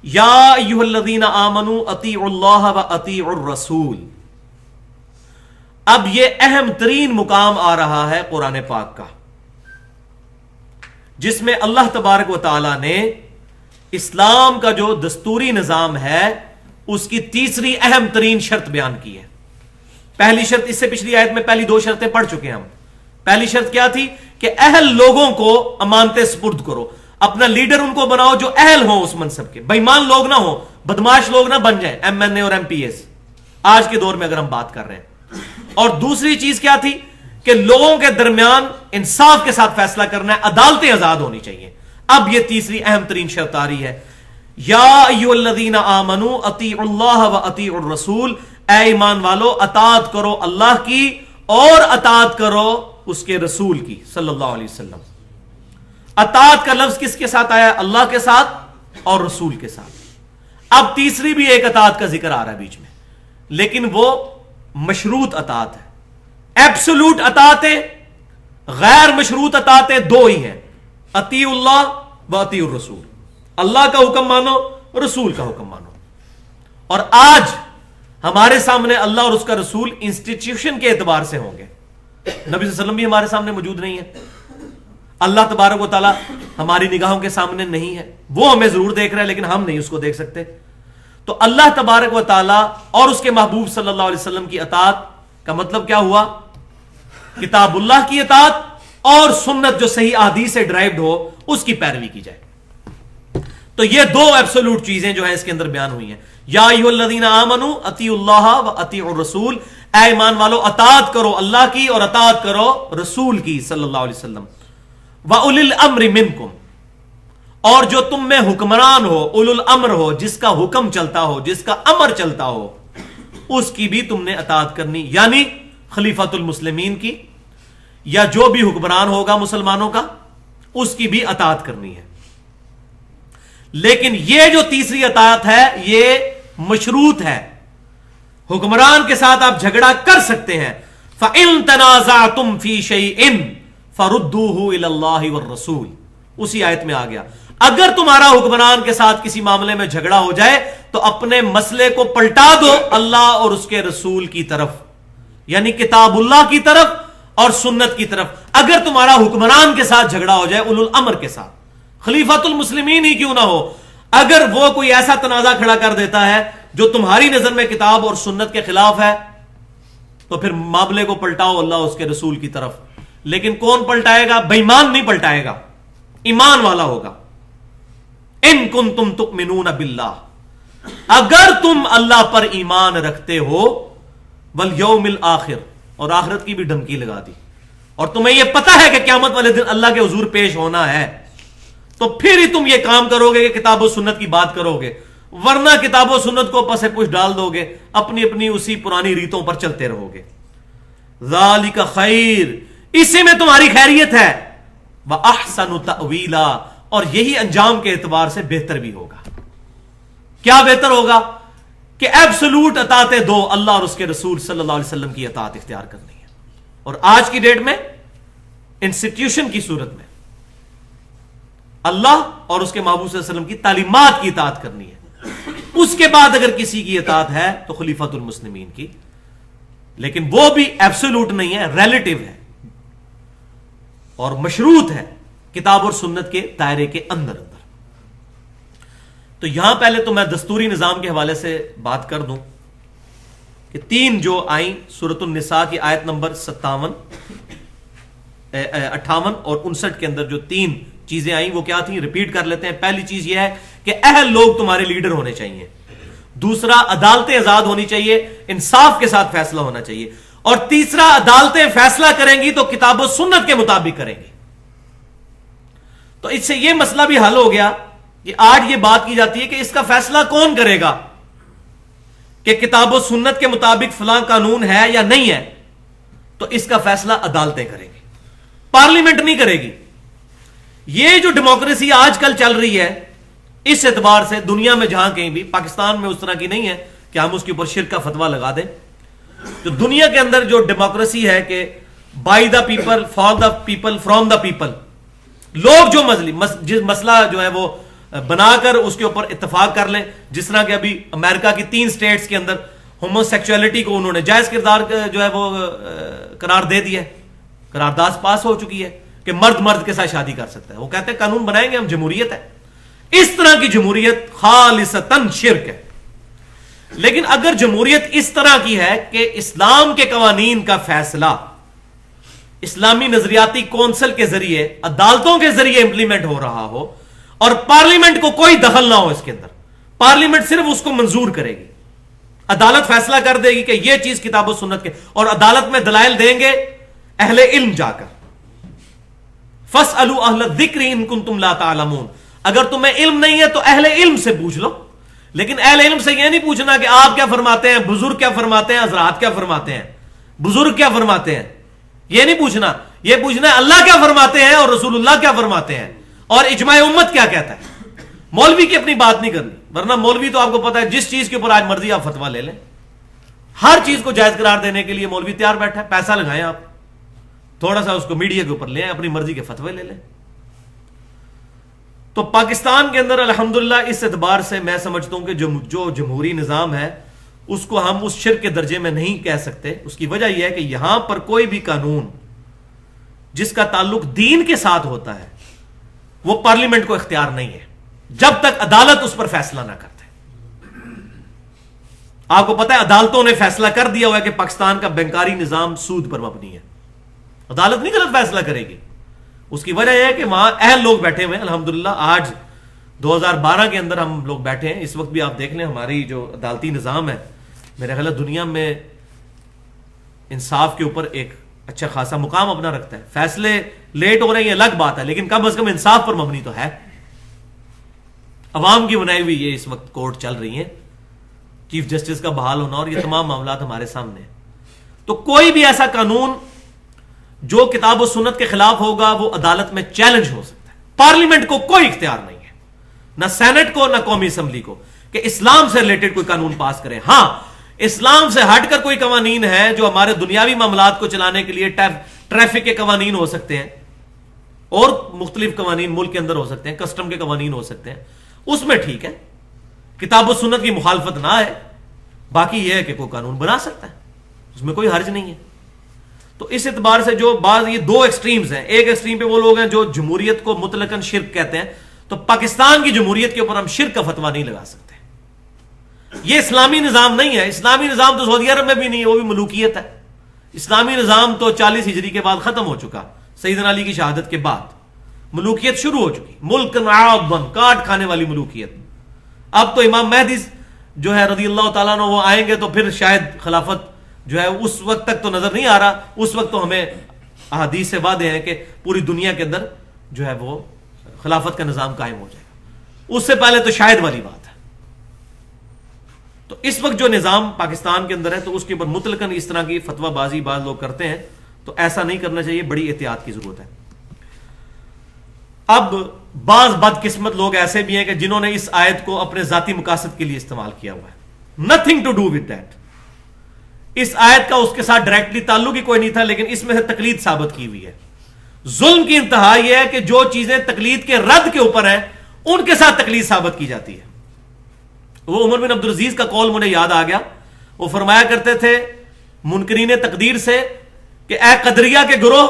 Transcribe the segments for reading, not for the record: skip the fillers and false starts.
یا ایھا الذین آمنوا اطیعوا اللہ و اطیعوا الرسول. اب یہ اہم ترین مقام آ رہا ہے قرآن پاک کا، جس میں اللہ تبارک و تعالی نے اسلام کا جو دستوری نظام ہے اس کی تیسری اہم ترین شرط بیان کی ہے. پہلی شرط اس سے پچھلی آیت میں پہلی دو شرطیں پڑھ چکے ہیں ہم. پہلی شرط کیا تھی کہ اہل لوگوں کو امانتیں سپرد کرو، اپنا لیڈر ان کو بناؤ جو اہل ہوں اس منصب کے، بے ایمان لوگ نہ ہوں، بدماش لوگ نہ بن جائیں، ایم این اے اور ایم پی ایس آج کے دور میں اگر ہم بات کر رہے ہیں. اور دوسری چیز کیا تھی کہ لوگوں کے درمیان انصاف کے ساتھ فیصلہ کرنا ہے، عدالتیں آزاد ہونی چاہیے. اب یہ تیسری اہم ترین شرط آ رہی ہے، یا ایھا الذین آمنوا اطیعوا اللہ و اطیعوا الرسول. اے ایمان والو اطاعت کرو اللہ کی اور اطاعت کرو اس کے رسول کی صلی اللہ علیہ وسلم. اطاعت کا لفظ کس کے ساتھ آیا؟ اللہ کے ساتھ اور رسول کے ساتھ. اب تیسری بھی ایک اطاعت کا ذکر آ رہا ہے بیچ میں، لیکن وہ مشروط اطاعت ہے. ایبسولوٹ اطاعتیں، غیر مشروط اطاعتیں دو ہی ہیں، اطیعوا اللہ و اطیعوا الرسول. اللہ کا حکم مانو، رسول کا حکم مانو. اور آج ہمارے سامنے اللہ اور اس کا رسول انسٹیٹیوشن کے اعتبار سے ہوں گے. نبی صلی اللہ علیہ وسلم بھی ہمارے سامنے موجود نہیں ہے، اللہ تبارک و تعالی ہماری نگاہوں کے سامنے نہیں ہے. وہ ہمیں ضرور دیکھ رہا ہے لیکن ہم نہیں اس کو دیکھ سکتے. تو اللہ تبارک و تعالی اور اس کے محبوب صلی اللہ علیہ وسلم کی اطاعت کا مطلب کیا ہوا؟ کتاب اللہ کی اطاعت اور سنت جو صحیح احادیث سے ڈرائیوڈ ہو اس کی پیروی کی جائے. تو یہ دو ایبسولوٹ چیزیں جو ہیں اس کے اندر بیان ہوئی ہیں. یا ایھا الذین آمنوا اطیعوا اللہ و اطیعوا الرسول. اے ایمان والو اطاعت کرو اللہ کی اور اطاعت کرو رسول کی صلی اللہ علیہ وسلم. وَأُولِي الْأَمْرِ مِنْكُمْ. اور جو تم میں حکمران ہو، اولو الامر ہو، جس کا حکم چلتا ہو، جس کا امر چلتا ہو، اس کی بھی تم نے اطاعت کرنی، یعنی خلیفۃ المسلمین کی، یا جو بھی حکمران ہوگا مسلمانوں کا اس کی بھی اطاعت کرنی ہے. لیکن یہ جو تیسری اطاعت ہے یہ مشروط ہے. حکمران کے ساتھ آپ جھگڑا کر سکتے ہیں. فَإِن تَنَازَعْتُمْ فِي شَيْءٍ فَرُدُّوهُ إِلَى اللَّهِ وَالرَّسُولِ. اسی آیت میں آ گیا اگر تمہارا حکمران کے ساتھ کسی معاملے میں جھگڑا ہو جائے تو اپنے مسئلے کو پلٹا دو اللہ اور اس کے رسول کی طرف، یعنی کتاب اللہ کی طرف اور سنت کی طرف. اگر تمہارا حکمران کے ساتھ جھگڑا ہو جائے، اولو الامر کے ساتھ، خلیفۃ المسلمین ہی کیوں نہ ہو، اگر وہ کوئی ایسا تنازع کھڑا کر دیتا ہے جو تمہاری نظر میں کتاب اور سنت کے خلاف ہے تو پھر معاملے کو پلٹاؤ اللہ اس کے رسول کی طرف. لیکن کون پلٹائے گا؟ بے ایمان نہیں پلٹائے گا، ایمان والا ہوگا. ان کنتم تؤمنون باللہ، اگر تم اللہ پر ایمان رکھتے ہو، والیوم الآخر، اور آخرت کی بھی دھمکی لگا دی، اور تمہیں یہ پتہ ہے کہ قیامت والے دن اللہ کے حضور پیش ہونا ہے، تو پھر ہی تم یہ کام کرو گے کہ کتاب و سنت کی بات کرو گے. ورنہ کتاب و سنت کو پس پش ڈال دو گے، اپنی اپنی اسی پرانی ریتوں پر چلتے رہو گے. ذالک خیر، اسی میں تمہاری خیریت ہے. وَأَحْسَنُ تَأْوِيلًا، اور یہی انجام کے اعتبار سے بہتر بھی ہوگا. کیا بہتر ہوگا؟ کہ ایبسولوٹ اطاعت دو اللہ اور اس کے رسول صلی اللہ علیہ وسلم کی اطاعت اختیار کرنی ہے. اور آج کی ڈیٹ میں انسٹیٹیوشن کی صورت میں اللہ اور اس کے محبوب صلی اللہ علیہ وسلم کی تعلیمات کی اطاعت کرنی ہے. اس کے بعد اگر کسی کی اطاعت ہے تو خلیفۃ المسلمین کی، لیکن وہ بھی ایبسولوٹ نہیں ہے، ریلیٹو ہے اور مشروط ہے کتاب اور سنت کے دائرے کے اندر. تو یہاں پہلے تو میں دستوری نظام کے حوالے سے بات کر دوں کہ تین جو آئیں سورۃ النساء کی آیت نمبر 58 اور 59 کے اندر جو تین چیزیں آئیں وہ کیا تھیں، ریپیٹ کر لیتے ہیں. پہلی چیز یہ ہے کہ اہل لوگ تمہارے لیڈر ہونے چاہیے. دوسرا، عدالتیں آزاد ہونی چاہیے، انصاف کے ساتھ فیصلہ ہونا چاہیے. اور تیسرا، عدالتیں فیصلہ کریں گی تو کتاب و سنت کے مطابق کریں گی. تو اس سے یہ مسئلہ بھی حل ہو گیا کہ آج یہ بات کی جاتی ہے کہ اس کا فیصلہ کون کرے گا کہ کتاب و سنت کے مطابق فلاں قانون ہے یا نہیں ہے. تو اس کا فیصلہ عدالتیں کریں گی، پارلیمنٹ نہیں کرے گی. یہ جو ڈیموکریسی آج کل چل رہی ہے اس اعتبار سے دنیا میں جہاں کہیں بھی، پاکستان میں اس طرح کی نہیں ہے کہ ہم اس کے اوپر شرک کا فتویٰ لگا دیں. جو دنیا کے اندر جو ڈیموکریسی ہے کہ by the people, for the people, from the people, لوگ جو مسئلہ جو ہے وہ بنا کر اس کے اوپر اتفاق کر لیں. جس طرح کہ ابھی امریکہ کی 3 اسٹیٹس کے اندر ہومو سیکچولیٹی کو انہوں نے جائز کردار جو ہے وہ قرار دے دیا ہے, قرارداد پاس ہو چکی ہے کہ مرد مرد کے ساتھ شادی کر سکتا ہے. وہ کہتے ہیں قانون بنائیں گے ہم, جمہوریت ہے. اس طرح کی جمہوریت خالصتاً شرک ہے. لیکن اگر جمہوریت اس طرح کی ہے کہ اسلام کے قوانین کا فیصلہ اسلامی نظریاتی کونسل کے ذریعے, عدالتوں کے ذریعے امپلیمنٹ ہو رہا ہو اور پارلیمنٹ کو کوئی دخل نہ ہو اس کے اندر, پارلیمنٹ صرف اس کو منظور کرے گی, عدالت فیصلہ کر دے گی کہ یہ چیز کتاب و سنت کے, اور عدالت میں دلائل دیں گے اہل علم جا کر, فاسألوا اہل الذکر ان کنتم لا تعلمون, اگر تمہیں علم نہیں ہے تو اہل علم سے پوچھ لو. لیکن اہل علم سے یہ نہیں پوچھنا کہ آپ کیا فرماتے ہیں, بزرگ کیا فرماتے ہیں, حضرات کیا فرماتے ہیں, بزرگ کیا فرماتے ہیں, یہ نہیں پوچھنا. یہ پوچھنا ہے اللہ کیا فرماتے ہیں اور رسول اللہ کیا فرماتے ہیں اور اجماع امت کیا کہتا ہے. مولوی کی اپنی بات نہیں کرنی, ورنہ مولوی تو آپ کو پتا ہے جس چیز کے اوپر آج مرضی آپ فتویٰ لے لیں, ہر چیز کو جائز قرار دینے کے لیے مولوی تیار بیٹھا ہے. پیسہ لگائیں آپ, تھوڑا سا اس کو میڈیا کے اوپر لیں, اپنی مرضی کے فتوے لے لیں. تو پاکستان کے اندر الحمدللہ اس اعتبار سے میں سمجھتا ہوں کہ جو جمہوری نظام ہے اس کو ہم اس شرک کے درجے میں نہیں کہہ سکتے. اس کی وجہ یہ ہے کہ یہاں پر کوئی بھی قانون جس کا تعلق دین کے ساتھ ہوتا ہے وہ پارلیمنٹ کو اختیار نہیں ہے جب تک عدالت اس پر فیصلہ نہ کرتے. آپ کو پتا ہے عدالتوں نے فیصلہ کر دیا ہوا ہے کہ پاکستان کا بینکاری نظام سود پر مبنی ہے. عدالت نہیں غلط فیصلہ کرے گی. اس کی وجہ یہ ہے کہ وہاں اہل لوگ بیٹھے ہوئے ہیں. الحمدللہ آج 2012 کے اندر ہم لوگ بیٹھے ہیں. اس وقت بھی آپ دیکھ لیں ہماری جو عدالتی نظام ہے, میرے خیال ہے دنیا میں انصاف کے اوپر ایک اچھا خاصا مقام اپنا رکھتا ہے. فیصلے لیٹ ہو رہے ہیں یہ الگ بات ہے, لیکن کم از کم انصاف پر مبنی تو ہے. عوام کی بنائی ہوئی یہ اس وقت کورٹ چل رہی ہیں, چیف جسٹس کا بحال ہونا اور یہ تمام معاملات ہمارے سامنے ہیں. تو کوئی بھی ایسا قانون جو کتاب و سنت کے خلاف ہوگا وہ عدالت میں چیلنج ہو سکتا ہے. پارلیمنٹ کو کوئی اختیار نہیں ہے, نہ سینٹ کو نہ قومی اسمبلی کو, کہ اسلام سے ریلیٹڈ کوئی قانون پاس کرے. ہاں اسلام سے ہٹ کر کوئی قوانین ہے جو ہمارے دنیاوی معاملات کو چلانے کے لیے ٹریفک کے قوانین ہو سکتے ہیں اور مختلف قوانین ملک کے اندر ہو سکتے ہیں, کسٹم کے قوانین ہو سکتے ہیں, اس میں ٹھیک ہے کتاب و سنت کی مخالفت نہ ہے. باقی یہ ہے کہ کوئی قانون بنا سکتا ہے, اس میں کوئی حرج نہیں ہے. تو اس اعتبار سے جو بعض یہ دو ایکسٹریمز ہیں, ایک ایکسٹریم پہ وہ لوگ ہیں جو جمہوریت کو مطلقاً شرک کہتے ہیں, تو پاکستان کی جمہوریت کے اوپر ہم شرک کا فتویٰ نہیں لگا سکتے. یہ اسلامی نظام نہیں ہے. اسلامی نظام تو سعودی عرب میں بھی نہیں ہے, وہ بھی ملوکیت ہے. اسلامی نظام تو 40 ہجری کے بعد ختم ہو چکا, سیدنا علی کی شہادت کے بعد ملوکیت شروع ہو چکی, ملک عاضن, کاٹ کھانے والی ملوکیت. اب تو امام مہدی جو ہے رضی اللہ تعالیٰ عنہ وہ آئیں گے تو پھر شاید خلافت جو ہے اس وقت تک تو نظر نہیں آ رہا. اس وقت تو ہمیں احادیث سے وعدے ہیں کہ پوری دنیا کے اندر جو ہے وہ خلافت کا نظام قائم ہو جائے گا. اس سے پہلے تو شاید والی بات ہے. تو اس وقت جو نظام پاکستان کے اندر ہے تو اس کے اوپر مطلقاً اس طرح کی فتویٰ بازی بعض لوگ کرتے ہیں, تو ایسا نہیں کرنا چاہیے, بڑی احتیاط کی ضرورت ہے. اب بعض بدقسمت لوگ ایسے بھی ہیں کہ جنہوں نے اس آیت کو اپنے ذاتی مقاصد کے لیے استعمال کیا ہوا ہے. Nothing to do with that. اس آیت کا اس کے ساتھ ڈائریکٹلی تعلق ہی کوئی نہیں تھا, لیکن اس میں سے تقلید ثابت کی ہوئی ہے. ظلم کی انتہا یہ ہے کہ جو چیزیں تقلید کے رد کے اوپر ہیں ان کے ساتھ تقلید ثابت کی جاتی ہے. وہ عمر بن عبدالعزیز کا قول مجھے یاد آ گیا. وہ فرمایا کرتے تھے منکرین تقدیر سے کہ اے قدریہ کے گروہ,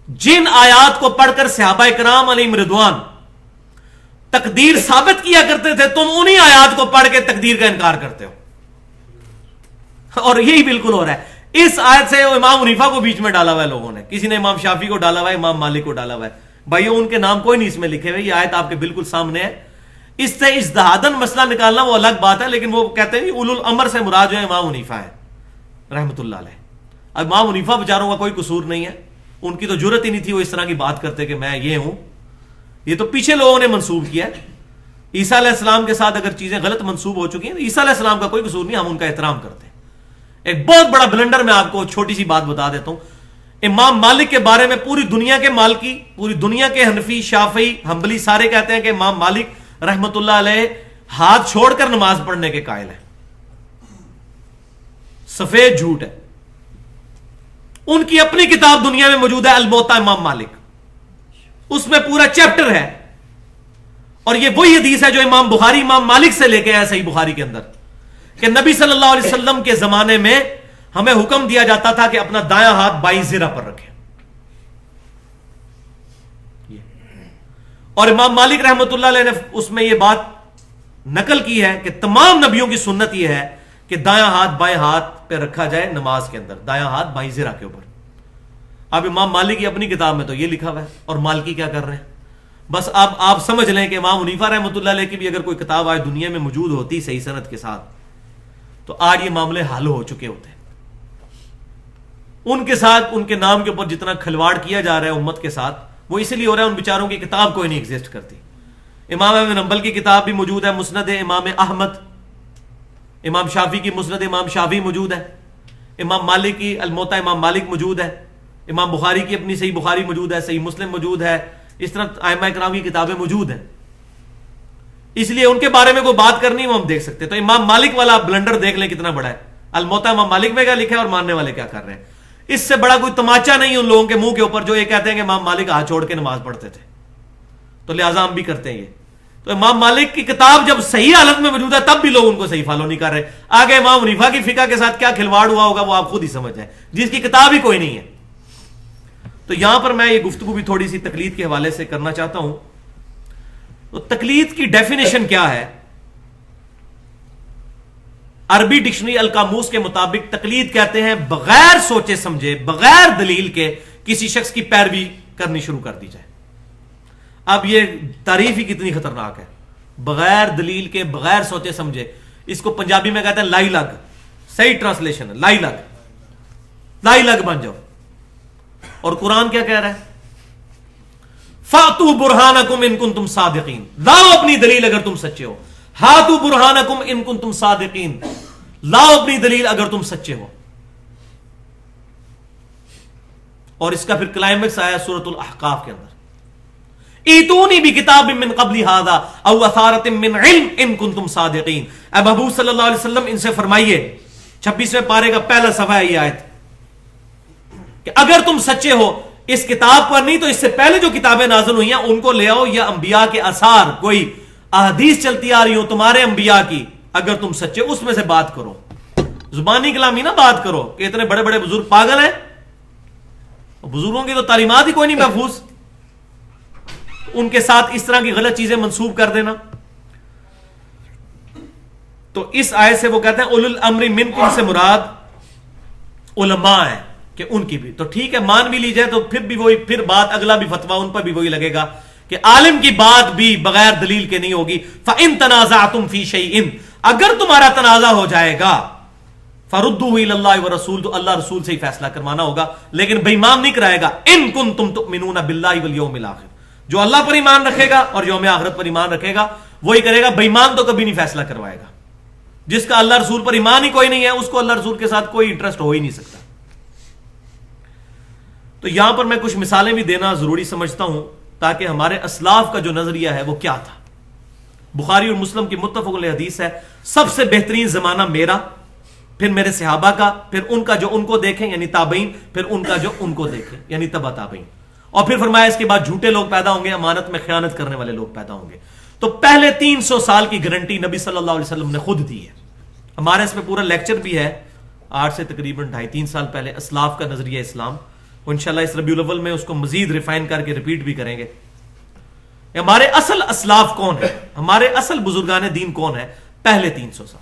جن آیات کو پڑھ کر صحابہ کرام علیہم رضوان تقدیر ثابت کیا کرتے تھے, تم انہی آیات کو پڑھ کے تقدیر کا انکار کرتے ہو. اور یہی بالکل ہو رہا ہے. اس آیت سے امام حنیفہ کو بیچ میں ڈالا ہوا ہے لوگوں نے, کسی نے امام شافعی کو ڈالا ہوا ہے, امام مالک کو ڈالا ہوا ہے. بھائیو ان کے نام کوئی نہیں اس میں لکھے ہوئے, یہ آیت آپ کے بالکل سامنے ہے. اس سے اجتہاداً مسئلہ نکالنا وہ الگ بات ہے, لیکن وہ کہتے ہیں اولو الامر سے مراد جو ہے امام حنیفہ ہے رحمۃ اللہ علیہ. اب امام حنیفہ بیچاروں کا کوئی قصور نہیں ہے, ان کی تو جرت ہی نہیں تھی وہ اس طرح کی بات کرتے کہ میں یہ ہوں. یہ تو پیچھے لوگوں نے منسوب کیا ہے. عیسیٰ علیہ السلام کے ساتھ اگر چیزیں غلط منسوب ہو چکی ہیں, عیسیٰ علیہ السلام کا کوئی قصور نہیں, ہم ان کا احترام کرتے ہیں. ایک بہت بڑا بلنڈر میں آپ کو چھوٹی سی بات بتا دیتا ہوں. امام مالک کے بارے میں پوری دنیا کے مالکی, پوری دنیا کے حنفی, شافعی, حنبلی سارے کہتے ہیں کہ امام مالک رحمۃ اللہ علیہ ہاتھ چھوڑ کر نماز پڑھنے کے قائل ہیں. سفید جھوٹ ہے. ان کی اپنی کتاب دنیا میں موجود ہے الموطا امام مالک, اس میں پورا چیپٹر ہے. اور یہ وہی حدیث ہے جو امام بخاری امام مالک سے لے کے آیا صحیح بخاری کے اندر کہ نبی صلی اللہ علیہ وسلم کے زمانے میں ہمیں حکم دیا جاتا تھا کہ اپنا دایاں ہاتھ بائیں زرہ پر رکھیں. اور امام مالک رحمۃ اللہ علیہ نے اس میں یہ بات نقل کی ہے کہ تمام نبیوں کی سنت یہ ہے کہ دایاں ہاتھ بائیں ہاتھ پہ رکھا جائے نماز کے اندر, دایاں ہاتھ بائیں زرہ کے اوپر. اب امام مالک کی اپنی کتاب میں تو یہ لکھا ہوا ہے, اور مالکی کیا کر رہے ہیں. بس اب آپ سمجھ لیں کہ امام حنیفہ رحمۃ اللہ علیہ کی بھی اگر کوئی کتاب آج دنیا میں موجود ہوتی صحیح سند کے ساتھ تو آج یہ معاملے حل ہو چکے ہوتے. ان کے ساتھ ان کے نام کے اوپر جتنا کھلواڑ کیا جا رہا ہے امت کے ساتھ, وہ اسی لیے ہو رہا ہے ان بیچاروں کی کتاب کوئی نہیں ایگزسٹ کرتی. امام احمد حنبل کی کتاب بھی موجود ہے, مسند امام احمد. امام شافعی کی مسند امام شافعی موجود ہے. امام مالک کی الموطا امام مالک موجود ہے. امام بخاری کی اپنی صحیح بخاری موجود ہے, صحیح مسلم موجود ہے. اس طرح ائمہ کرام کی کتابیں موجود ہیں. اس لیے ان کے بارے میں کوئی بات کرنی وہ ہم دیکھ سکتے. تو امام مالک والا بلنڈر دیکھ لیں کتنا بڑا ہے. الموطا امام مالک میں کیا لکھا ہے اور ماننے والے کیا کر رہے ہیں. اس سے بڑا کوئی تماچا نہیں ان لوگوں کے منہ کے اوپر جو یہ کہتے ہیں کہ امام مالک ہاتھ چھوڑ کے نماز پڑھتے تھے, تو لہٰذا ہم بھی کرتے ہیں یہ. تو امام مالک کی کتاب جب صحیح حالت میں موجود ہے تب بھی لوگ ان کو صحیح فالو نہیں کر رہے. آگے امام حنیفہ کی فقہ کے ساتھ کیا کھلواڑ ہوا ہوگا وہ آپ خود ہی سمجھ جائیں, جس کی کتاب ہی کوئی نہیں ہے. تو یہاں پر میں یہ گفتگو بھی تھوڑی سی تقلید کے حوالے سے کرنا چاہتا ہوں. تو تقلید کی ڈیفینیشن کیا ہے؟ عربی ڈکشنری القاموس کے مطابق تقلید کہتے ہیں بغیر سوچے سمجھے, بغیر دلیل کے کسی شخص کی پیروی کرنی شروع کر دی جائے. اب یہ تعریف ہی کتنی خطرناک ہے, بغیر دلیل کے بغیر سوچے سمجھے. اس کو پنجابی میں کہتے ہیں لائی لگ. صحیح ٹرانسلیشن ہے لائی لگ, لائی لگ بن جاؤ. اور قرآن کیا کہہ رہا ہے؟ فَأْتُوا بُرْهَانَكُمْ إِن كُنتُمْ صَادِقِينَ, لاؤ اپنی دلیل اگر تم سچے ہو. ہاتھو برہانکم ان کنتم صادقین, لاؤ اپنی دلیل اگر تم سچے ہو. اور اس کا پھر کلائمیکس آیا سورۃ الاحقاف کے اندر, ایتونی بکتاب من قبل ھذا او اثارۃ من علم ان کنتم صادقین. اے محبوب صلی اللہ علیہ وسلم ان سے فرمائیے, 26ویں پارے کا پہلا صفحہ ہے یہ آیت, کہ اگر تم سچے ہو اس کتاب پر نہیں تو اس سے پہلے جو کتابیں نازل ہوئی ہیں ان کو لے آؤ, یا انبیاء کے آثار کوئی احادیث چلتی آ رہی ہو تمہارے انبیاء کی, اگر تم سچے اس میں سے بات کرو. زبانی کلامی نہ بات کرو کہ اتنے بڑے بڑے بزرگ پاگل ہیں, بزرگوں کی تو تعلیمات ہی کوئی نہیں محفوظ, ان کے ساتھ اس طرح کی غلط چیزیں منسوب کر دینا. تو اس آیت سے وہ کہتے ہیں اولو الامر منکم سے مراد علماء ہیں کہ ان کی بھی. تو ٹھیک ہے مان بھی لی جائے تو پھر بھی وہی, پھر بات اگلا بھی فتویٰ ان پر بھی وہی لگے گا کہ عالم کی بات بھی بغیر دلیل کے نہیں ہوگی. فَإِن تَنَازَعْتُمْ فِي شَيْءٍ, اگر تمہارا تنازع ہو جائے گا, فَرُدُّوهُ إِلَى اللَّهِ وَرَسُولِهِ, تو اللہ رسول سے ہی فیصلہ کروانا ہوگا, لیکن بے ایمان نہیں کرائے گا. إِن كُنتُمْ تُؤْمِنُونَ بِاللَّهِ وَالْيَوْمِ الْآخِرِ, جو اللہ پر ایمان رکھے گا اور یوم آخرت پر ایمان رکھے گا وہی کرے گا. بے ایمان تو کبھی نہیں فیصلہ کروائے گا. جس کا اللہ رسول پر ایمان ہی کوئی نہیں ہے اس کو اللہ رسول کے ساتھ کوئی انٹرسٹ ہو ہی نہیں سکتا. تو یہاں پر میں کچھ مثالیں بھی دینا ضروری سمجھتا ہوں تاکہ ہمارے اسلاف کا جو نظریہ ہے وہ کیا تھا. بخاری اور مسلم کی متفق علیہ حدیث ہے, سب سے بہترین زمانہ میرا, پھر میرے صحابہ کا, پھر ان کا جو ان کو دیکھیں یعنی تابعین, پھر ان کا جو ان کو دیکھیں یعنی تبع تابعین, اور پھر فرمایا اس کے بعد جھوٹے لوگ پیدا ہوں گے, امانت میں خیانت کرنے والے لوگ پیدا ہوں گے. تو پہلے 300 سال کی گارنٹی نبی صلی اللہ علیہ وسلم نے خود دی ہے. ہمارے اس میں پورا لیکچر بھی ہے آج سے تقریباً 2.5-3 سال پہلے, اسلاف کا نظریہ اسلام. انشاءاللہ اس ربیع الاول میں اس کو مزید ریفائن کر کے ریپیٹ بھی کریں گے. ہمارے اصل اسلاف کون ہے, ہمارے اصل بزرگان دین کون ہے؟ پہلے 300 سال.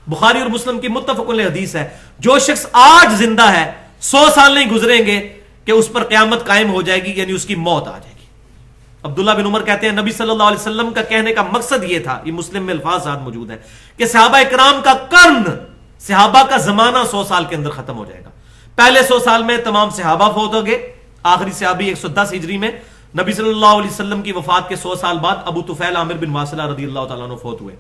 بخاری اور مسلم کی متفق علیہ حدیث ہے, جو شخص آج زندہ ہے 100 سال نہیں گزریں گے کہ اس پر قیامت قائم ہو جائے گی, یعنی اس کی موت آ جائے گی. عبداللہ بن عمر کہتے ہیں نبی صلی اللہ علیہ وسلم کا کہنے کا مقصد یہ تھا, یہ مسلم میں الفاظ ساتھ موجود ہے, کہ صحابہ اکرام کا قرن, صحابہ کا زمانہ 100 سال کے اندر ختم ہو جائے گا. پہلے 100 سال میں تمام صحابہ فوت ہو گئے, آخری صحابی 110 ہجری میں, نبی صلی اللہ علیہ وسلم کی وفات کے 100 سال بعد ابو طفیل عامر بن واصلہ رضی اللہ تعالیٰ عنہ فوت ہوئے.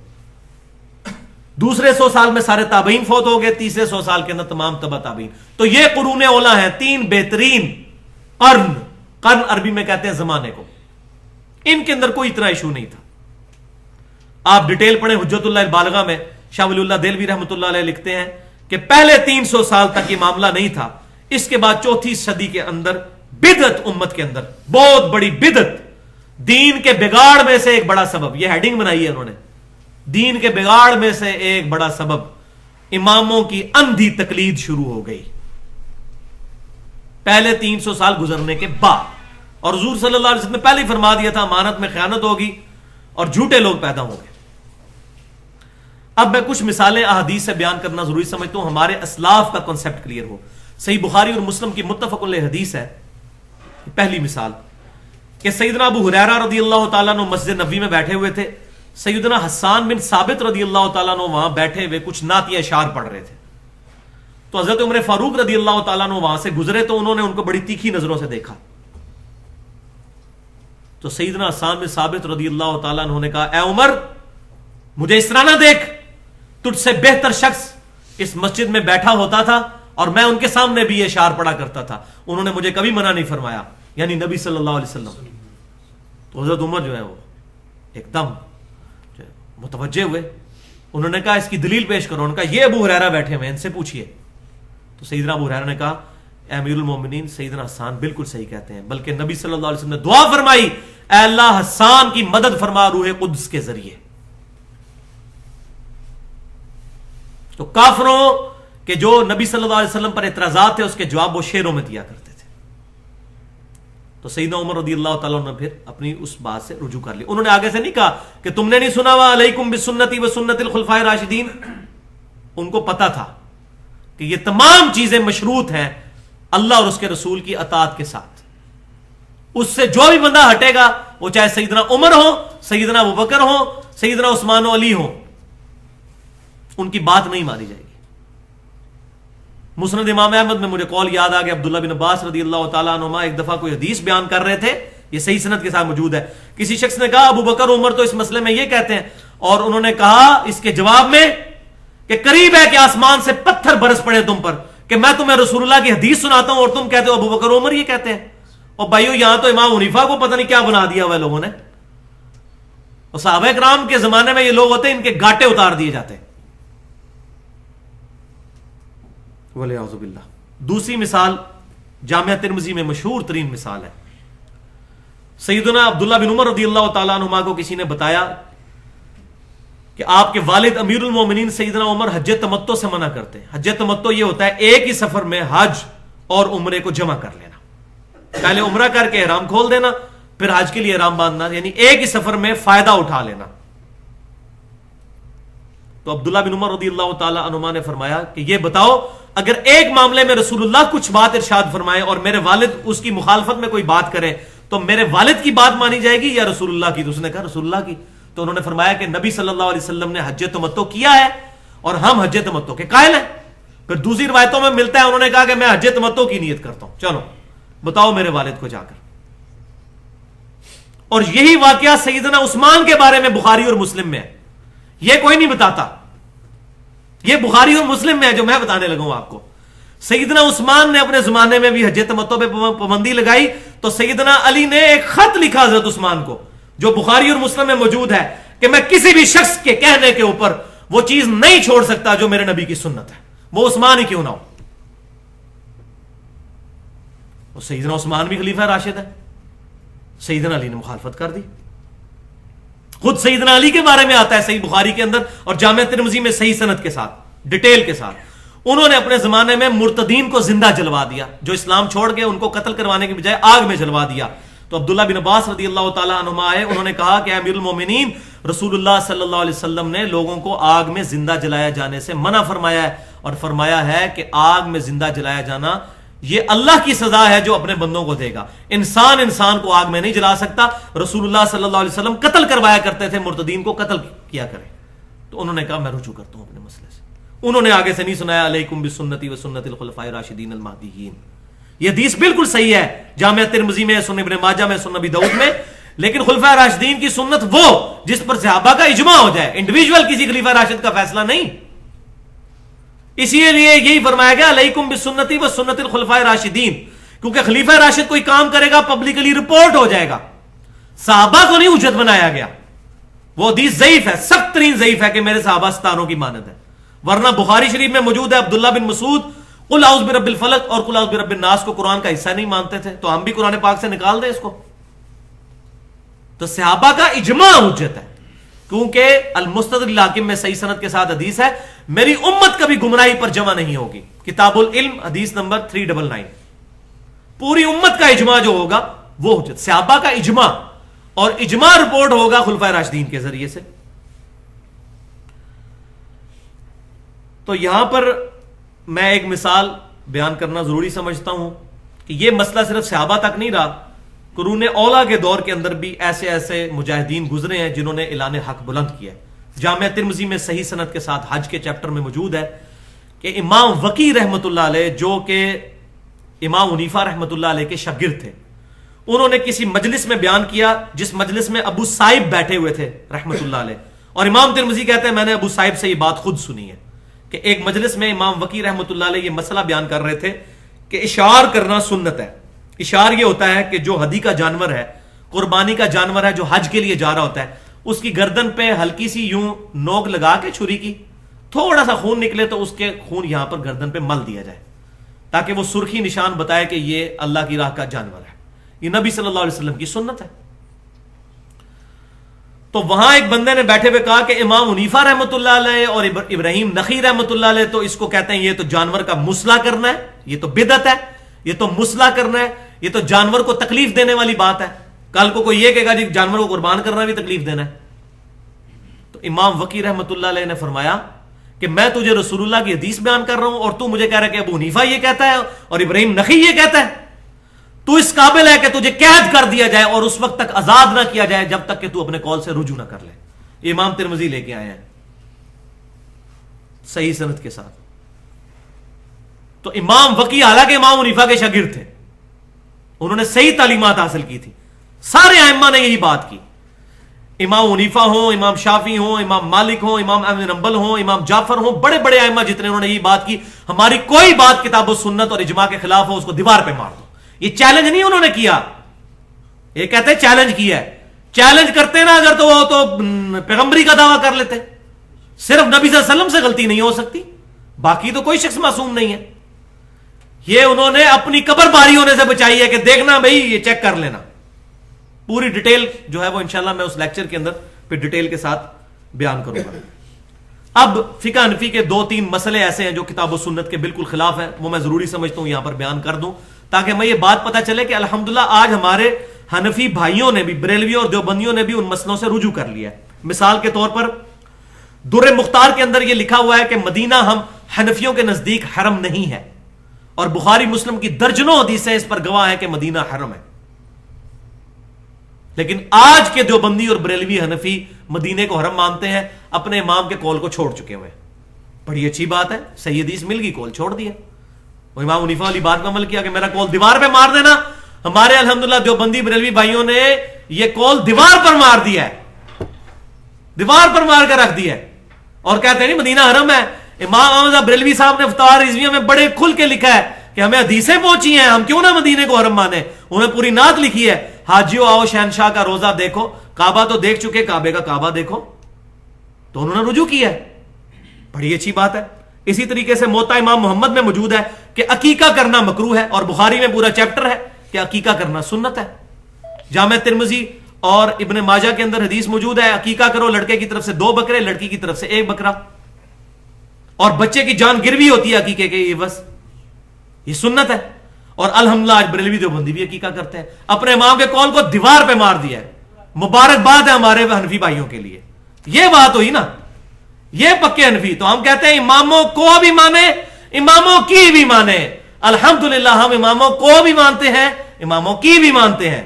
دوسرے 100 سال میں سارے تابعین فوت ہو گئے, تیسرے 100 سال کے اندر تمام تبع تابعین. تو یہ قرون اولا ہیں, 3 بہترین قرن. قرن عربی میں کہتے ہیں زمانے کو. ان کے اندر کوئی اتنا ایشو نہیں تھا. آپ ڈیٹیل پڑھیں حجت اللہ البالغہ میں, شاہ ولی اللہ دہلوی رحمۃ اللہ علیہ لکھتے ہیں کہ پہلے 300 سال تک یہ معاملہ نہیں تھا. اس کے بعد 4تھی صدی کے اندر بدعت امت کے اندر, بہت بڑی بدعت, دین کے بگاڑ میں سے ایک بڑا سبب، یہ ہیڈنگ بنائی ہے انہوں نے، دین کے بگاڑ میں سے ایک بڑا سبب اماموں کی اندھی تقلید شروع ہو گئی پہلے 300 سال گزرنے کے بعد. اور حضور صلی اللہ علیہ وسلم نے پہلے ہی فرما دیا تھا امانت میں خیانت ہوگی اور جھوٹے لوگ پیدا ہوں گے. اب میں کچھ مثالیں احادیث سے بیان کرنا ضروری سمجھتا ہوں ہمارے اسلاف کا کنسپٹ کلیئر ہو. صحیح بخاری اور مسلم کی متفق علیہ حدیث ہے. پہلی مثال کہ سیدنا ابو ہریرہ رضی اللہ تعالیٰ عنہ مسجد نبوی میں بیٹھے ہوئے تھے. سیدنا حسان بن ثابت رضی اللہ تعالیٰ عنہ وہاں بیٹھے ہوئے کچھ نعتیہ اشعار پڑھ رہے تھے. تو حضرت عمر فاروق رضی اللہ تعالیٰ عنہ وہاں سے گزرے تو انہوں نے ان کو بڑی تیکھی نظروں سے دیکھا. تو سیدنا حسان بن ثابت رضی اللہ تعالیٰ عنہ نے کہا اے عمر مجھے اس طرح نہ دیکھ، تجھ سے بہتر شخص اس مسجد میں بیٹھا ہوتا تھا اور میں ان کے سامنے بھی یہ اشعار پڑھا کرتا تھا، انہوں نے مجھے کبھی منع نہیں فرمایا، یعنی نبی صلی اللہ علیہ وسلم. تو حضرت عمر جو ہے وہ ایک دم متوجہ ہوئے. انہوں نے کہا اس کی دلیل پیش کرو. انہوں نے کہا یہ ابو ہریرہ بیٹھے ہوئے ان سے پوچھئے. تو سیدنا ابو ہریرہ نے کہا اے امیر المومنین سیدنا حسان بالکل صحیح کہتے ہیں، بلکہ نبی صلی اللہ علیہ وسلم نے دعا فرمائی اے اللہ حسان کی مدد فرما روح قدس کے ذریعے. تو کافروں کہ جو نبی صلی اللہ علیہ وسلم پر اعتراضات تھے اس کے جواب وہ شعروں میں دیا کرتے تھے. تو سیدنا عمر رضی اللہ تعالیٰ عنہ نے پھر اپنی اس بات سے رجوع کر لی. انہوں نے آگے سے نہیں کہا کہ تم نے نہیں سنا ہوا علیکم بسنتی و سنت الخلفاء الراشدین. ان کو پتا تھا کہ یہ تمام چیزیں مشروط ہیں اللہ اور اس کے رسول کی اطاعت کے ساتھ. اس سے جو بھی بندہ ہٹے گا وہ چاہے سیدنا عمر ہو، سیدنا ابوبکر ہو، سیدنا عثمان و علی ہو، ان کی بات نہیں مانی جائے گی. مسند امام احمد میں مجھے قول یاد آ گیا، عبداللہ بن عباس رضی اللہ تعالیٰ عنہما ایک دفعہ کوئی حدیث بیان کر رہے تھے، یہ صحیح سند کے ساتھ موجود ہے. کسی شخص نے کہا ابو بکر عمر تو اس مسئلے میں یہ کہتے ہیں، اور انہوں نے کہا اس کے جواب میں کہ قریب ہے کہ آسمان سے پتھر برس پڑے تم پر کہ میں تمہیں رسول اللہ کی حدیث سناتا ہوں اور تم کہتے ہو ابو بکر عمر یہ کہتے ہیں. اور بھائیو یہاں تو امام حنیفہ کو پتہ نہیں کیا بنا دیا ہوا لوگوں نے. اور صحابہ کرام کے زمانے میں یہ لوگ ہوتے ہیں ان کے گاٹے اتار دیے جاتے ہیں. وَلِعَوْذُ بِاللَّہ. دوسری مثال جامعہ ترمذی میں مشہور ترین مثال ہے. سیدنا عبداللہ بن عمر رضی اللہ تعالیٰ عنہما کو کسی نے بتایا کہ آپ کے والد امیر المومنین سیدنا عمر حج تمتع سے منع کرتے ہیں. حج تمتع یہ ہوتا ہے ایک ہی سفر میں حج اور عمرے کو جمع کر لینا. پہلے عمرہ کر کے احرام کھول دینا پھر حج کے لیے احرام باندھنا، یعنی ایک ہی سفر میں فائدہ اٹھا لینا. تو عبداللہ بن عمر رضی اللہ تعالیٰ عنہما نے فرمایا کہ یہ بتاؤ اگر ایک معاملے میں رسول اللہ کچھ بات ارشاد فرمائے اور میرے والد اس کی مخالفت میں کوئی بات کرے تو میرے والد کی بات مانی جائے گی یا رسول اللہ کی؟ تو اس نے کہا رسول اللہ کی. تو انہوں نے فرمایا کہ نبی صلی اللہ علیہ وسلم نے حج تمتع کیا ہے اور ہم حج تمتع کے قائل ہیں. پھر دوسری روایتوں میں ملتا ہے انہوں نے کہا کہ میں حج تمتع کی نیت کرتا ہوں، چلو بتاؤ میرے والد کو جا کر. اور یہی واقعہ سیدنا عثمان کے بارے میں بخاری اور مسلم میں ہے. یہ کوئی نہیں بتاتا، یہ بخاری اور مسلم میں ہے جو میں بتانے لگا ہوں آپ کو. سیدنا عثمان نے اپنے زمانے میں بھی حج تمتع پہ پابندی لگائی تو سیدنا علی نے ایک خط لکھا حضرت عثمان کو جو بخاری اور مسلم میں موجود ہے کہ میں کسی بھی شخص کے کہنے کے اوپر وہ چیز نہیں چھوڑ سکتا جو میرے نبی کی سنت ہے، وہ عثمان ہی کیوں نہ ہو. اور سیدنا عثمان بھی خلیفہ راشد ہے، سیدنا علی نے مخالفت کر دی. خود سیدنا علی کے بارے میں آتا ہے صحیح بخاری کے اندر اور جامعہ ترمذی میں صحیح سند کے ساتھ ڈیٹیل کے ساتھ. انہوں نے اپنے زمانے میں مرتدین کو زندہ جلوا دیا، جو اسلام چھوڑ گئے ان کو قتل کروانے کی بجائے آگ میں جلوا دیا. تو عبداللہ بن عباس رضی اللہ تعالیٰ عنہما آئے، انہوں نے کہا کہ امیر المومنین رسول اللہ صلی اللہ علیہ وسلم نے لوگوں کو آگ میں زندہ جلایا جانے سے منع فرمایا ہے اور فرمایا ہے کہ آگ میں زندہ جلایا جانا یہ اللہ کی سزا ہے جو اپنے بندوں کو دے گا. انسان کو آگ میں نہیں جلا سکتا. رسول اللہ صلی اللہ علیہ وسلم قتل کروایا کرتے تھے، مرتدین کو قتل کیا کریں. تو انہوں نے کہا میں رجوع کرتا ہوں اپنے مسئلے سے. انہوں نے آگے سے نہیں سنایا علیکم بسنتی و سنت الخلفاء الراشدین المہدیین. یہ حدیث بالکل صحیح ہے، جامعہ ترمذی میں، سنن ابن ماجہ میں، سنن ابی داؤد میں. لیکن خلفاء راشدین کی سنت وہ جس پر صحابہ کا اجماع ہو جائے، انڈیویجول کسی خلیفہ راشد کا فیصلہ نہیں. اسی لیے یہی فرمایا گیا علیکم بسنتی و سنت الخلفاء راشدین، کیونکہ خلیفہ راشد کوئی کام کرے گا پبلکلی رپورٹ ہو جائے گا. صحابہ کو نہیں حجت بنایا گیا. وہ حدیث ضعیف ہے، سخت ترین ضعیف ہے کہ میرے صحابہ ستاروں کی مانند ہے. ورنہ بخاری شریف میں موجود ہے عبداللہ بن مسعود قل اعوذ برب الفلق اور قل اعوذ برب الناس کو قرآن کا حصہ نہیں مانتے تھے، تو ہم بھی قرآن پاک سے نکال دیں اس کو. تو صحابہ کا اجماع حجت ہے، کیونکہ المستدرک الحاکم میں صحیح سند کے ساتھ حدیث ہے، میری امت کبھی گمراہی پر جمع نہیں ہوگی، کتاب العلم حدیث نمبر 399۔ پوری امت کا اجماع جو ہوگا وہ حجت، صحابہ کا اجماع، اور اجماع رپورٹ ہوگا خلفائے راشدین کے ذریعے سے۔ تو یہاں پر میں ایک مثال بیان کرنا ضروری سمجھتا ہوں کہ یہ مسئلہ صرف صحابہ تک نہیں رہا، قرون اولیٰ کے دور کے اندر بھی ایسے ایسے مجاہدین گزرے ہیں جنہوں نے اعلان حق بلند کیا ہے۔ جامعہ ترمذی میں صحیح سند کے ساتھ حج کے چیپٹر میں موجود ہے کہ امام وقی رحمۃ اللہ علیہ، جو کہ امام حنیفہ رحمۃ اللہ علیہ کے شاگرد تھے، انہوں نے کسی مجلس میں بیان کیا جس مجلس میں ابو صائب بیٹھے ہوئے تھے رحمۃ اللہ علیہ، اور امام ترمذی کہتے ہیں میں نے ابو صائب سے یہ بات خود سنی ہے کہ ایک مجلس میں امام وقی رحمۃ اللہ علیہ یہ مسئلہ بیان کر رہے تھے کہ اشعار کرنا سنت ہے۔ اشعار یہ ہوتا ہے کہ جو ہدی کا جانور ہے، قربانی کا جانور ہے، جو حج کے لیے جا رہا ہوتا ہے، اس کی گردن پہ ہلکی سی یوں نوک لگا کے چھری کی تھوڑا سا خون نکلے تو اس کے خون یہاں پر گردن پہ مل دیا جائے، تاکہ وہ سرخی نشان بتائے کہ یہ اللہ کی راہ کا جانور ہے۔ یہ نبی صلی اللہ علیہ وسلم کی سنت ہے۔ تو وہاں ایک بندے نے بیٹھے ہوئے کہا کہ امام حنیفہ رحمۃ اللہ علیہ اور ابراہیم نخعی رحمۃ اللہ علیہ تو اس کو کہتے ہیں یہ تو جانور کا مسئلہ کرنا ہے، یہ تو بدعت ہے، یہ تو مسئلہ کرنا ہے، یہ تو جانور کو تکلیف دینے والی بات ہے، کل کو کوئی یہ کہے گا جی جانور کو قربان کرنا بھی تکلیف دینا ہے۔ تو امام وقی رحمۃ اللہ علیہ نے فرمایا کہ میں تجھے رسول اللہ کی حدیث بیان کر رہا ہوں اور تو مجھے کہہ رہا ہے کہ ابو حنیفہ یہ کہتا ہے اور ابراہیم نخعی یہ کہتا ہے، تو اس قابل ہے کہ تجھے قید کر دیا جائے اور اس وقت تک آزاد نہ کیا جائے جب تک کہ تو اپنے قول سے رجوع نہ کر لے۔ یہ امام ترمذی لے کے آئے ہیں صحیح سند کے ساتھ۔ تو امام وقی حالانکہ امام حنیفہ کے شاگرد تھے، انہوں نے صحیح تعلیمات حاصل کی تھی، سارے ائمہ نے یہی بات کی، امام حنیفہ ہوں، امام شافعی ہوں، امام مالک ہوں، امام احمد بن حنبل ہوں، امام جعفر ہوں، بڑے بڑے ائمہ جتنے، انہوں نے یہی بات کی، ہماری کوئی بات کتاب و سنت اور اجماع کے خلاف ہو اس کو دیوار پہ مار دو۔ یہ چیلنج نہیں انہوں نے کیا، یہ کہتے ہیں چیلنج کیا ہے۔ چیلنج کرتے نا اگر تو وہ تو پیغمبری کا دعویٰ کر لیتے، صرف نبی صلی اللہ علیہ وسلم سے غلطی نہیں ہو سکتی، باقی تو کوئی شخص معصوم نہیں ہے۔ یہ انہوں نے اپنی قبر باری ہونے سے بچائی ہے کہ دیکھنا بھائی یہ چیک کر لینا۔ پوری ڈیٹیل جو ہے وہ انشاءاللہ میں اس لیکچر کے اندر پھر ڈیٹیل کے ساتھ بیان کروں گا۔ اب فقہ حنفی کے 2-3 مسئلے ایسے ہیں جو کتاب و سنت کے بالکل خلاف ہیں، وہ میں ضروری سمجھتا ہوں یہاں پر بیان کر دوں تاکہ ہمیں یہ بات پتہ چلے کہ الحمدللہ آج ہمارے حنفی بھائیوں نے بھی، بریلویوں اور دیوبندیوں نے بھی ان مسئلوں سے رجوع کر لیا ہے۔ مثال کے طور پر در مختار کے اندر یہ لکھا ہوا ہے کہ مدینہ ہم حنفیوں کے نزدیک حرم نہیں ہے، اور بخاری مسلم کی درجنوں حدیثیں اس پر گواہ ہیں کہ مدینہ حرم ہے، لیکن آج کے دیوبندی اور بریلوی حنفی مدینے کو حرم مانتے ہیں، اپنے امام کے قول کو چھوڑ چکے ہوئے۔ بڑی اچھی بات ہے، صحیح حدیث مل گئی، قول چھوڑ دیا۔ وہ امام حنیفہ والی بات پہ عمل کیا کہ میرا قول دیوار پہ مار دینا۔ ہمارے الحمدللہ دیوبندی بریلوی بھائیوں نے یہ قول دیوار پر مار دیا ہے، دیوار پر مار کر رکھ دیا ہے، اور کہتے ہیں نہیں مدینہ حرم ہے۔ امام احمد بریلوی صاحب نے فتاوی رضویہ میں بڑے کھل کے لکھا ہے کہ ہمیں حدیثیں پہنچی ہیں، ہم کیوں نہ مدینے کو حرم مانے۔ انہوں نے پوری نعت لکھی ہے، حاجیو آؤ شہنشاہ کا روزہ دیکھو، کعبہ تو دیکھ چکے، کعبے کا کعبہ دیکھو۔ تو انہوں نے رجوع کیا ہے، بڑی اچھی بات ہے۔ اسی طریقے سے موطا امام محمد میں موجود ہے کہ عقیقہ کرنا مکروہ ہے، اور بخاری میں پورا چیپٹر ہے کہ عقیقہ کرنا سنت ہے۔ جامع ترمذی اور ابن ماجہ کے اندر حدیث موجود ہے، عقیقہ کرو، لڑکے کی طرف سے 2 بکرے، لڑکی کی طرف سے 1 بکرا، اور بچے کی جان گروی ہوتی ہے عقیقے کے، یہ بس یہ سنت ہے۔ اور الحمدللہ آج بریلوی دیوبندی بھی عقیقہ کرتے ہیں، اپنے امام کے قول کو دیوار پہ مار دیا ہے۔ مبارکباد ہے ہمارے حنفی بھائیوں کے لیے۔ یہ بات ہوئی نا، یہ پکے حنفی۔ تو ہم کہتے ہیں اماموں کو بھی مانے، اماموں کی بھی مانے۔ الحمدللہ ہم اماموں کو بھی مانتے ہیں، اماموں کی بھی مانتے ہیں۔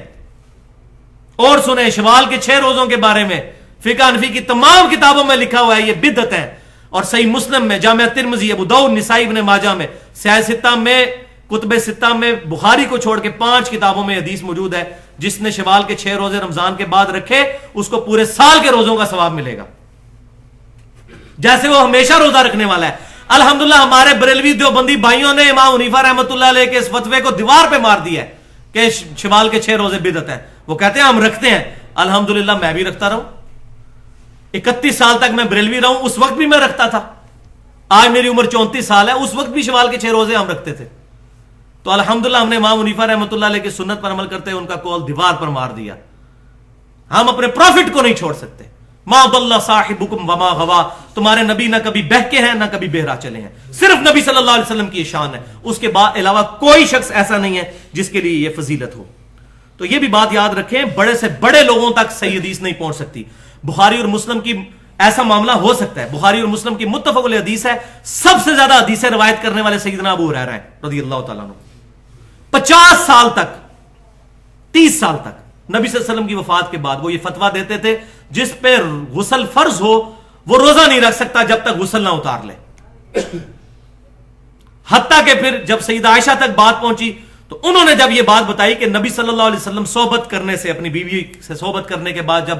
اور سنیں شوال کے 6 روزوں کے بارے میں فقہ حنفی کی تمام کتابوں میں لکھا ہوا ہے یہ بدعت ہے، اور صحیح مسلم میں، جامع ترمذی، ابو داؤد، نسائی، ابن ماجہ میں، سیاہ ستہ میں، کتب ستہ میں، بخاری کو چھوڑ کے 5 کتابوں میں حدیث موجود ہے، جس نے شوال کے 6 روزے رمضان کے بعد رکھے اس کو پورے سال کے روزوں کا ثواب ملے گا، جیسے وہ ہمیشہ روزہ رکھنے والا ہے۔ الحمدللہ ہمارے بریلوی دیوبندی بھائیوں نے امام حنیفہ رحمۃ اللہ علیہ کے اس فتوے کو دیوار پہ مار دیا ہے کہ شوال کے 6 روزے بدعت ہے۔ وہ کہتے ہیں ہم رکھتے ہیں، الحمدللہ میں بھی رکھتا رہوں، 31 سال تک میں بریلوی رہوں، اس وقت بھی میں رکھتا تھا، آج میری عمر 34 سال ہے، اس وقت بھی شوال کے 6 روزے ہم رکھتے تھے۔ تو الحمدللہ ہم نے امام حنیفہ رحمۃ اللہ علیہ کی سنت پر عمل کرتے ہوئے ان کا قول دیوار پر مار دیا۔ ہم اپنے پروفٹ کو نہیں چھوڑ سکتے. ما ضل صاحبکم وما غوا, تمہارے نبی نہ کبھی بہکے ہیں نہ کبھی بہرا چلے ہیں. صرف نبی صلی اللہ علیہ وسلم کی شان ہے, اس کے بعد علاوہ کوئی شخص ایسا نہیں ہے جس کے لیے یہ فضیلت ہو. تو یہ بھی بات یاد رکھیں, بڑے سے بڑے لوگوں تک صحیح حدیث نہیں پہنچ سکتی. بخاری اور مسلم کی ایسا معاملہ ہو سکتا ہے, بخاری اور مسلم کی متفق علیہ حدیث ہے, سب سے زیادہ حدیثیں روایت کرنے والے سیدنا ابو ہریرہ ہیں رضی اللہ تعالیٰ عنہ. 50 سال تک 30 سال تک نبی صلی اللہ علیہ وسلم کی وفات کے بعد وہ یہ فتویٰ دیتے تھے جس پہ غسل فرض ہو وہ روزہ نہیں رکھ سکتا جب تک غسل نہ اتار لے. حتیٰ کہ پھر جب سیدہ عائشہ تک بات پہنچی تو انہوں نے جب یہ بات بتائی کہ نبی صلی اللہ علیہ وسلم صحبت کرنے سے, اپنی بیوی سے صحبت کرنے کے بعد جب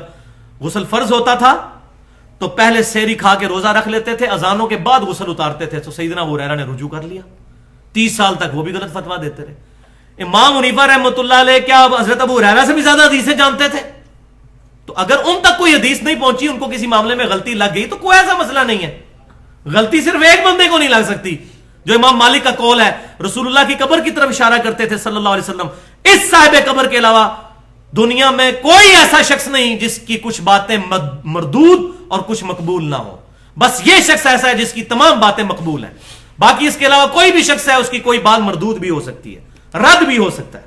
غسل فرض ہوتا تھا تو پہلے سحری کھا کے روزہ رکھ لیتے تھے, اذانوں کے بعد غسل اتارتے تھے, تو سیدنا ابو ہریرہ نے رجوع کر لیا. 30 سال تک وہ بھی غلط فتویٰ دیتے رہے. امام حنیفہ رحمۃ اللہ علیہ کیا حضرت ابو ہریرہ سے بھی زیادہ حدیثیں جانتے تھے؟ تو اگر ان تک کوئی حدیث نہیں پہنچی, ان کو کسی معاملے میں غلطی لگ گئی تو کوئی ایسا مسئلہ نہیں ہے. غلطی صرف ایک بندے کو نہیں لگ سکتی, جو امام مالک کا قول ہے. رسول اللہ کی قبر کی طرف اشارہ کرتے تھے صلی اللہ علیہ وسلم, اس صاحب قبر کے علاوہ دنیا میں کوئی ایسا شخص نہیں جس کی کچھ باتیں مردود اور کچھ مقبول نہ ہو. بس یہ شخص ایسا ہے جس کی تمام باتیں مقبول ہیں, باقی اس کے علاوہ کوئی بھی شخص ہے اس کی کوئی بات مردود بھی ہو سکتی ہے, رد بھی ہو سکتا ہے.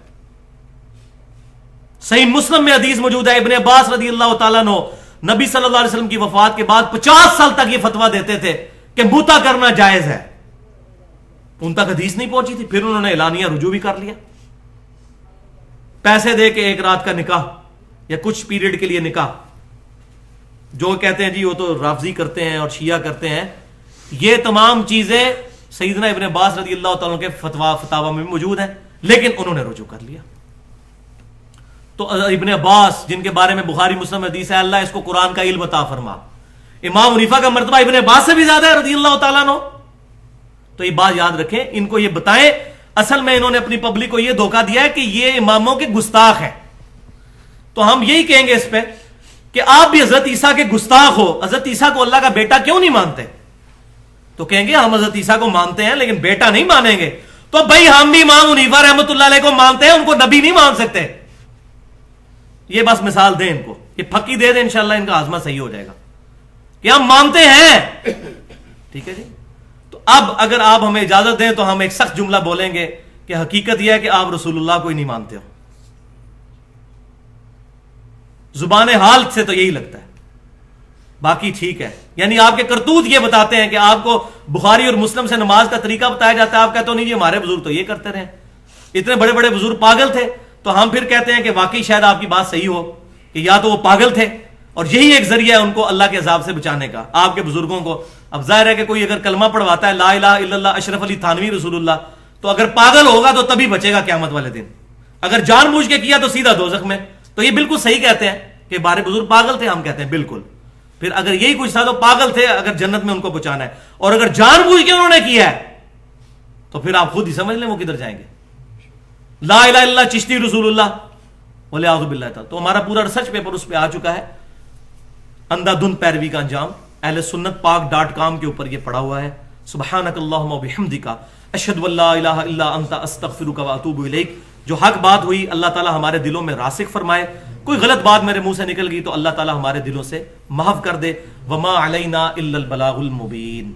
صحیح مسلم میں حدیث موجود ہے, ابن عباس رضی اللہ تعالیٰ عنہ نبی صلی اللہ علیہ وسلم کی وفات کے بعد 50 سال تک یہ فتویٰ دیتے تھے کہ موتا کرنا جائز ہے. ان تک حدیث نہیں پہنچی تھی, پھر انہوں نے اعلانیہ رجوع بھی کر لیا. پیسے دے کے ایک رات کا نکاح یا کچھ پیریڈ کے لیے نکاح, جو کہتے ہیں جی وہ تو رافضی کرتے ہیں اور شیعہ کرتے ہیں, یہ تمام چیزیں سیدنا ابن عباس رضی اللہ تعالیٰ کے فتاوی میں موجود ہیں, لیکن انہوں نے رجوع کر لیا. تو ابن عباس جن کے بارے میں بخاری مسلم حدیث ہے اللہ اس کو قرآن کا علم عطا فرما, امام حنیفہ کا مرتبہ ابن عباس سے بھی زیادہ ہے رضی اللہ تعالیٰ عنہ. تو یہ بات یاد رکھیں, ان کو یہ بتائیں. اصل میں انہوں نے اپنی پبلک کو یہ دھوکہ دیا ہے کہ یہ اماموں کے گستاخ ہیں. تو ہم یہی کہیں گے اس پہ کہ آپ بھی حضرت عیسیٰ کے گستاخ ہو. حضرت عیسیٰ کو اللہ کا بیٹا کیوں نہیں مانتے؟ تو کہیں گے ہم حضرت عیسیٰ کو مانتے ہیں لیکن بیٹا نہیں مانیں گے. تو بھائی ہم بھی امام حنیفہ رحمۃ اللہ علیہ کو مانتے ہیں, ان کو نبی نہیں مان سکتے. یہ بس مثال دیں ان کو, یہ پھکی دے دیں, انشاءاللہ ان کا ہاضمہ صحیح ہو جائے گا کہ ہم مانتے ہیں. ٹھیک ہے جی. تو اب اگر آپ ہمیں اجازت دیں تو ہم ایک سخت جملہ بولیں گے کہ حقیقت یہ ہے کہ آپ رسول اللہ کو ہی نہیں مانتے ہو. زبان حال سے تو یہی لگتا ہے, باقی ٹھیک ہے. یعنی آپ کے کرتوت یہ بتاتے ہیں کہ آپ کو بخاری اور مسلم سے نماز کا طریقہ بتایا جاتا ہے, آپ کہتے ہو نہیں جی ہمارے بزرگ تو یہ کرتے رہے, اتنے بڑے بڑے بزرگ پاگل تھے. تو ہم پھر کہتے ہیں کہ واقعی شاید آپ کی بات صحیح ہو کہ یا تو وہ پاگل تھے اور یہی ایک ذریعہ ہے ان کو اللہ کے عذاب سے بچانے کا, آپ کے بزرگوں کو. اب ظاہر ہے کہ کوئی اگر کلمہ پڑھواتا ہے لا الہ الا اللہ اشرف علی تھانوی رسول اللہ, تو اگر پاگل ہوگا تو تبھی بچے گا قیامت والے دن. اگر جان بوجھ کے کیا تو سیدھا دوزخ میں. تو یہ بالکل صحیح کہتے ہیں کہ بارے بزرگ پاگل تھے, ہم کہتے ہیں بالکل. پھر اگر یہی کچھ تھا تو پاگل تھے اگر جنت میں ان کو پہنچانا ہے, اور اگر جان بوجھ کے انہوں نے کیا ہے تو پھر آپ خود ہی سمجھ لیں وہ کدھر جائیں گے. لا الہ الا اللہ چشتی رسول اللہ ولیعوذ باللہ تعالی. تو ہمارا پورا ریسرچ پیپر اس پہ آ چکا ہے, اندھا دھند پیروی کا انجام, اہل سنت پاک.com کے اوپر یہ پڑا ہوا ہے. سبحانک اللہم و بحمدک اشہد ان لا الہ الا انت استغفرک و اتوب الیک. جو حق بات ہوئی اللہ تعالی ہمارے دلوں میں راسخ فرمائے, کوئی غلط بات میرے منہ سے نکل گئی تو اللہ تعالی ہمارے دلوں سے محو کر دے. وما علینا الا البلاغ المبین.